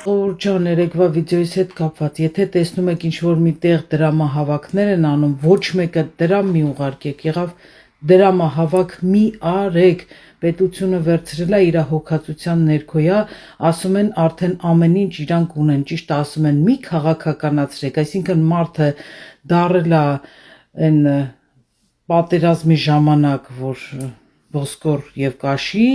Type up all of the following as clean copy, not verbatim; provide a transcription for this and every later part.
Ջան, երեկվա վիդեոյից հետ կապված, եթե տեսնում եք ինչ-որ միտեղ դրամահավաքներ են անում, ոչ մեկը դրամ մի ուղարկեք, եղավ դրամահավաք մի արեք, պետությունը վերցրել է իր հոգացության ներքոյա, ասում են արդեն ամեն ինչ իրանք ունեն, ճիշտ ասում են, մի քաղաքականացրեք, այսինքն մարդը դարել է այն պատերազմի ժամանակ, որ ոսկոր եւ կաշի,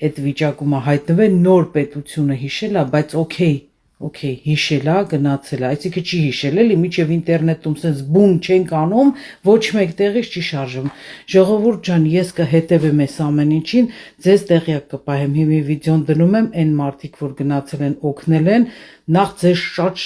այդ վիճակում հայտնվել նոր պետությունը հիշել է, բայց օքեյ, հիշել է, գնացել է, այսինքն չի հիշել էլի, միջև ինտերնետում sense բում չենք անում, ոչ մեկ տեղից չի շարժվում։ Ժողովուրդ ջան, ես կհետևեմ այս ամեն ինչին, ձեզ տեղյակ կպահեմ, հիմի վիդեոն դնում եմ, այն մարդիկ, որ գնացել են, օգնել են, նախ ձեզ շատ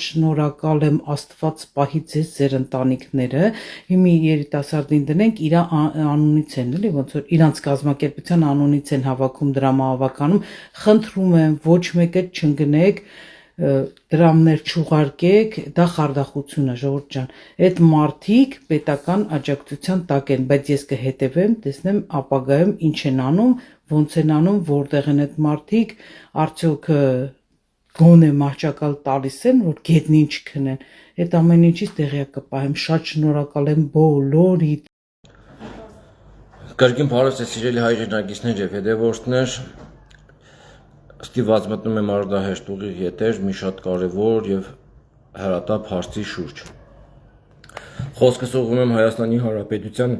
շնորհակալ եմ, Աստված պահի ձեզ, ձեր ընտանիքները, հիմի երիտասարդին դնենք, իր անունից են, էլի, ոնց որ իրանց կազմակերպության անունից են հավաքում դրամահավաքանում, խնդրում եմ, ոչ մեկը չընկնեք, դրամներ չուղարկեք, դա խարդախություն է, ժողովուրդ ջան, այդ մարդիկ պետական աջակցության տակ են, բայց ես կհետևեմ, տեսնեմ ապագայում ինչ են անում, ոնց են անում, որտեղ են այդ մարդիկ, արդյոք գոնե մահճակալ տալիս են, որ գետնին չքնեն, այդ ամեն ինչից տեղյակ կպահեմ, շատ շնորհակալ եմ բոլորիդ։ Կրկին բարև ձեզ սիրելի հայրենակիցներ եւ հետեւորդներ, ստիված մտնում եմ արդահեշտ ուղիղ եթեր մի շատ կարևոր եւ հարատապ հարցի շուրջ։ Խոսքս ուղղում եմ Հայաստանի Հանրապետության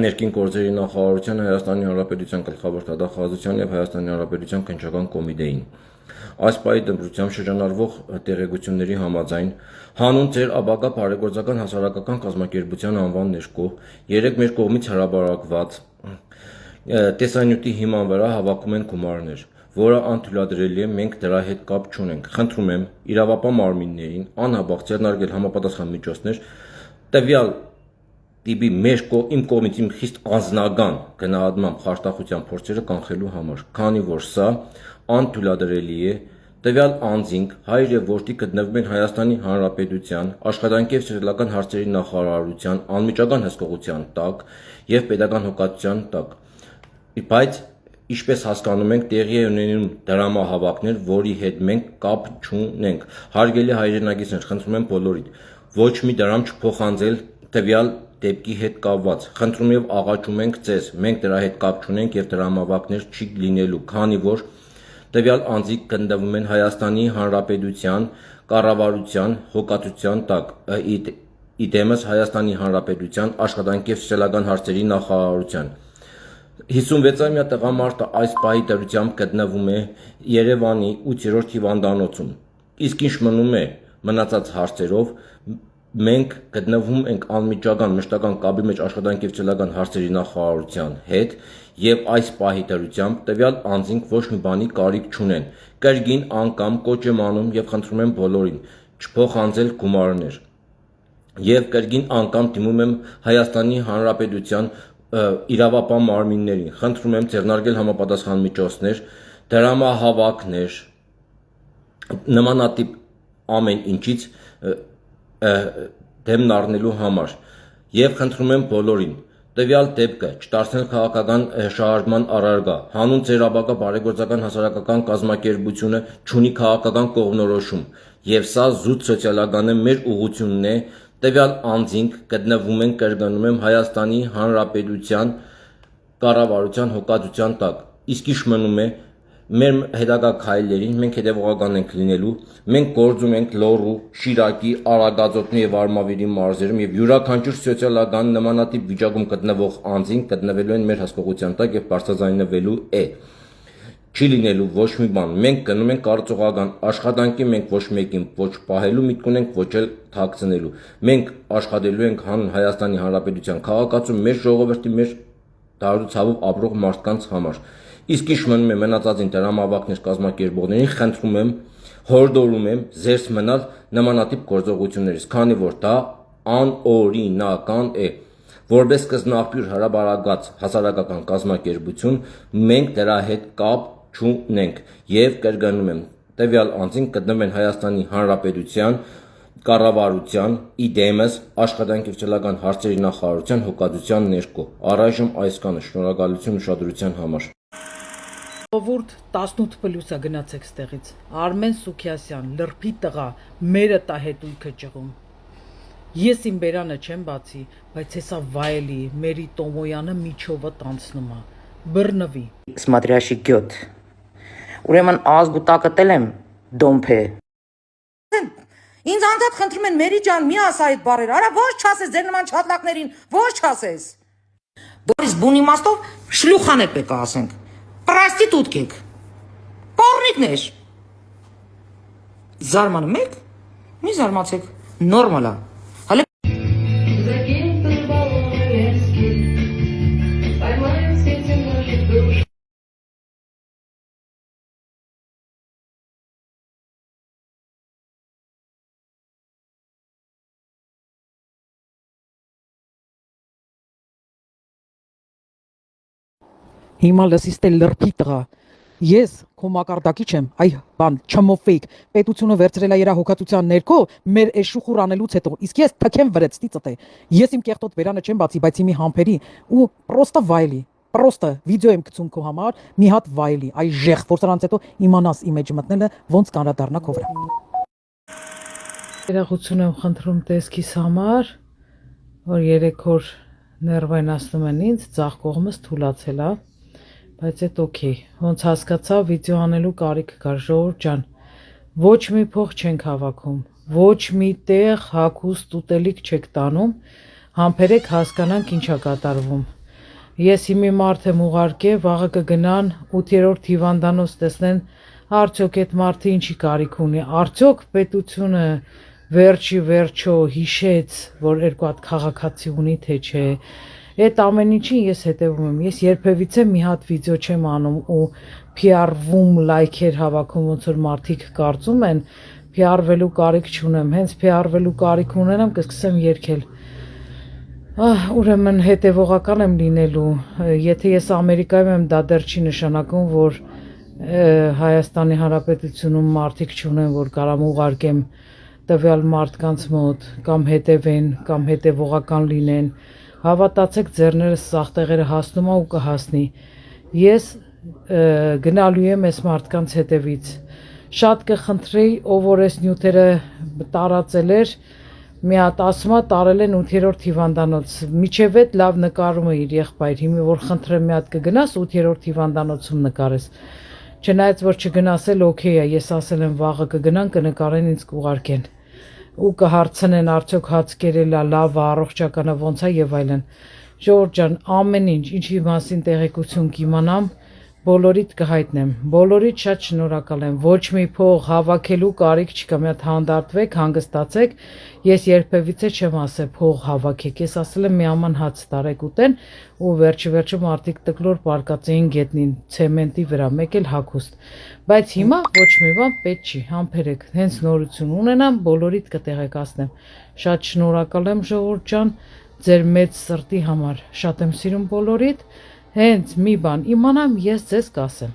ներքին գործերի նախարարության, Հայաստանի Հանրապետության գլխավոր դատախազության եւ Հայաստանի Հանրապետության քննչական կոմիտեին։ Այս պահի դրությամբ շրջանառվող տեղեկությունների համաձայն հանուն ձեր ապագա բարեգործական հասարակական կազմակերպության անվան ներքո 3 մեր կողմից հրապարակված տեսանյութի հիման վրա հավաքում են գումարներ, որը անթույլատրելի է, մենք դրա հետ կապ չունենք։ Խնդրում եմ իրավապահ մարմիններին անհապաղ ձեռնարկել համապատասխան միջոցներ տվյալ տիպի իմ կողմից իմ խիստ անձնական գնահատմամբ խարդախության փորձերը կանխելու համար, քանի որ սա անթույլատրելի է, տվյալ անձինք հայր եւ որդի գտնվում են Հայաստանի Հանրապետության աշխատանքի եւ սոցիալական հարցերի նախարարության անմիջական հսկողության տակ եւ պետական հոգատության տակ, բայց ինչպես հասկանում ենք, տեղի է ունենում դրամահավաքներ, որի հետ մենք կապ չունենք։ Հարգելի հայրենակիցներ, խնդրում եմ բոլորիդ, ոչ մի դրամ չփոխանցել տվյալ դեպքի հետ կապված։ Խնդրում եւ աղաչում ենք ձեզ, մենք դրա հետ կապ չունենք եւ դրամահավաքներ չի լինելու, քանի որ տվյալ անձիկ գտնվում են Հայաստանի Հանրապետության կառավարության հոգատության տակ, իդեմս Հայաստանի Հանրապետության աշխատանքի եւ սոցիալական հարցերի նախարարության։ 56-ամյա տղամարդը այս պահի դրությամբ գտնվում է Երևանի 8-րդ հիվանդանոցում։ Իսկ ինչ մնում է մնացած հարցերով, մենք գտնվում ենք անմիջական մշտական կապի մեջ աշխատանքի եւ սոցիալական հարցերի նախարարության հետ եւ այս պահի դրությամբ տվյալ անձինք ոչ մի բանի կարիք չունեն։ Կրկին անգամ կոչ եմ անում եւ խնդրում եմ բոլորին չփոխանցել գումարներ։ Եվ կրկին անգամ դիմում եմ Հայաստանի Հանրապետության իրավապահ մարմիններին, խնդրում եմ ձեռնարկել համապատասխան միջոցներ, դրամահավաքներ, նմանատիպ ամեն ինչից դեմն առնելու համար եւ խնդրում եմ բոլորին տվյալ դեպքը չդարձնել քաղաքական շահարկման առարկա, հանուն ձեր ապագա բարեգործական հասարակական կազմակերպությունը չունի քաղաքական կողմնորոշում եւ սա զուտ սոցիալական է, մեր ուղղությունն է, տվյալ անձինք գտնվում են, կրկնում եմ, Հայաստանի Հանրապետության կառավարության հոգատության տակ, իսկ ինչ մնում է մեր հետագա քայլերին, մենք հետևողական ենք լինելու, մենք գործում ենք Լոռու, Շիրակի, Արագածոտնի եւ Արմավիրի մարզերում եւ յուրաքանչյուր սոցիալական նմանատիպ վիճակում գտնվող անձին գտնվելու են մեր հսկողության տակ եւ բարձրաձայնվելու է։ Չի լինելու ոչ մի բան, մենք գնում ենք կարծողական աշխատանքի, մենք ոչ մեկին ոչ պահելու միտք ունենք, ոչ էլ թաքցնելու։ Մենք աշխատելու ենք հանուն Հայաստանի Հանրապետության քաղաքացու, մեր ժողովրդի, մեր դարուցավով ապրող մարդկանց համար։ Իսկ ինչ մնում է մնացածին դրամահավաքներ կազմակերպողներին, խնդրում եմ, հորդորում եմ զերծ մնալ նմանատիպ գործողություններից, քանի որ դա անօրինական է։ Որպես սկզբնաղբյուր հրապարակած հասարակական կազմակերպություն, մենք դրա հետ կապ չունենք եւ կրկնում եմ, տվյալ անձին գտնվում են Հայաստանի Հանրապետության կառավարության իդեմս աշխատանքի սոցիալական հարցերի նախարարության հոգատության ներքո։ Առայժմ այսքանը, շնորհակալություն ուշադրության համար։ Ովուրդ 18+ գնացեք ստեղից։ Արմեն Սուքիասյան, լրփի տղա, մերը տա հետույքը ճղում։ Ես իմ բերանը չեմ բացի, բայց հեսա վայելի, մերի Տոմոյանը միջովը տանցնում է։ Բռնվի։ Смотрящий գյոտ։ Ուրեմն ազգուտակտել եմ դոմփե։ Ինձ անդադ խնդրում են Մերի ջան, մի ասա այդ բառերը։ Արա ոչ չասես ձեր նման չատլակներին, ոչ չասես։ Բորիս բուն իմաստով շլյուխան եք պետք է ասենք։ Պրոստիտուտք եք։ Պորնիկներ։ Զարմանում եք։ Մի զարմացեք։ Նորմալ է։ Հələ Закинь баллон резкий, поймаем в свете наших душ. Հիմա լսիս տե լրփի տղա։ Ես քո մակարդակի չեմ, այ բան չմոֆեիք։ Պետությունը վերցրել է իր հոգացության ներքո մեր էշուխուր անելուց հետո։ Իսկ ես թքեմ վրեցտի ծտե։ Ես իմ կեղտոտ բերանը չեմ բացի, բայց իմի համբերի ու պրոստը վայելի։ Պրոստը վիդեո եմ գցում քո համար, մի հատ վայելի։ Այ ժեղ, որ սրանց հետո իմանաս իմեջ մտնելը ոնց կանրադառնա քո վրա։ Երախություն եմ խնդրում տեսքիս համար, որ 3 օր ներվայնացնում են ինձ, ցախ կողմս թուլացել է։ Բայց այդ օքեյ, ոնց հասկացա վիդեո անելու կարիք կար, ժողովուրդ ջան, ոչ մի փող չենք հավաքում, ոչ մի տեղ հագուստ ուտելիք չեք տանում, համբերեք հասկանանք ինչա կատարվում։ Ես իմի մարդ եմ ուղարկե, վաղը կգնան 8-րդ հիվանդանոց տեսնեն, արդյոք այդ մարդը ինչի կարիք ունի, արդյոք պետությունը վերջի վերջո հիշեց, որ 2 հատ քաղաքացի ունի, թե չէ։ Այդ ամեն ինչին ես հետևում եմ, ես երբևիցե մի հատ վիդեո չեմ անում ու PR-վում լայքեր հավաքում, ոնց որ մարդիկ կարծում են, PR-վելու կարիք չունեմ, հենց PR-վելու կարիք ունենամ, կսկսեմ երգել։ Ուրեմն հետևողական եմ լինելու, եթե ես Ամերիկայում եմ, դա դեռ չի նշանակում, որ Հայաստանի Հանրապետությունում մարդիկ չունեն, որ կարամ ուղարկեմ տվյալ մարդկանց մոտ, կամ հետևեն, կամ հետևողական լինեն։ Հավատացեք, ձեռներս սաղ տեղերը հասնում է ու կհասնի։ Ես գնալու եմ այս մարդկանց հետևից։ Շատ կխնդրեի, ով որ այս նյութերը տարածել էր, մի հատ ասում է տարել են 8-րդ հիվանդանոց։ Միջև այդ լավ նկարում է իր եղբայր, հիմա որ խնդրեմ մի հատ կգնաս 8-րդ հիվանդանոցում նկարես։ Չնայած որ չգնասել օքեյ է, ես ասել եմ վաղը կգնան, կնկարեն, ինձ կուղարկեն։ Ու կհարցնեն արդյոք հաց կերել է, լավ է, առողջականը ոնց է եւ այլն։ Ժողովուրդ ջան, ամեն ինչ, ինչի մասին տեղեկություն կիմանամ, բոլորիդ կհայտնեմ։ Բոլորիդ շատ շնորհակալ եմ։ Ոչ մի փող հավաքելու կարիք չկա, մի հատ հանդարտվեք, հանգստացեք։ Ես երբևիցե չեմ ասել փող հավաքեք։ Ես ասել եմ մի աման հաց տարեք ուտեն ու վերջը մարդիկ տկլոր պարկած էին գետնին ցեմենտի վրա, մեկ էլ հագուստ։ Բայց հիմա ոչ մի բան պետք չի, համբերեք։ Հենց նորություն ունենամ, բոլորիդ կտեղեկացնեմ։ Շատ շնորհակալ եմ ժողովուրդ ջան, ձեր մեծ սրտի համար։ Շատ եմ սիրում բոլորիդ։ Հենց մի բան իմանամ, ես ձեզ կասեմ։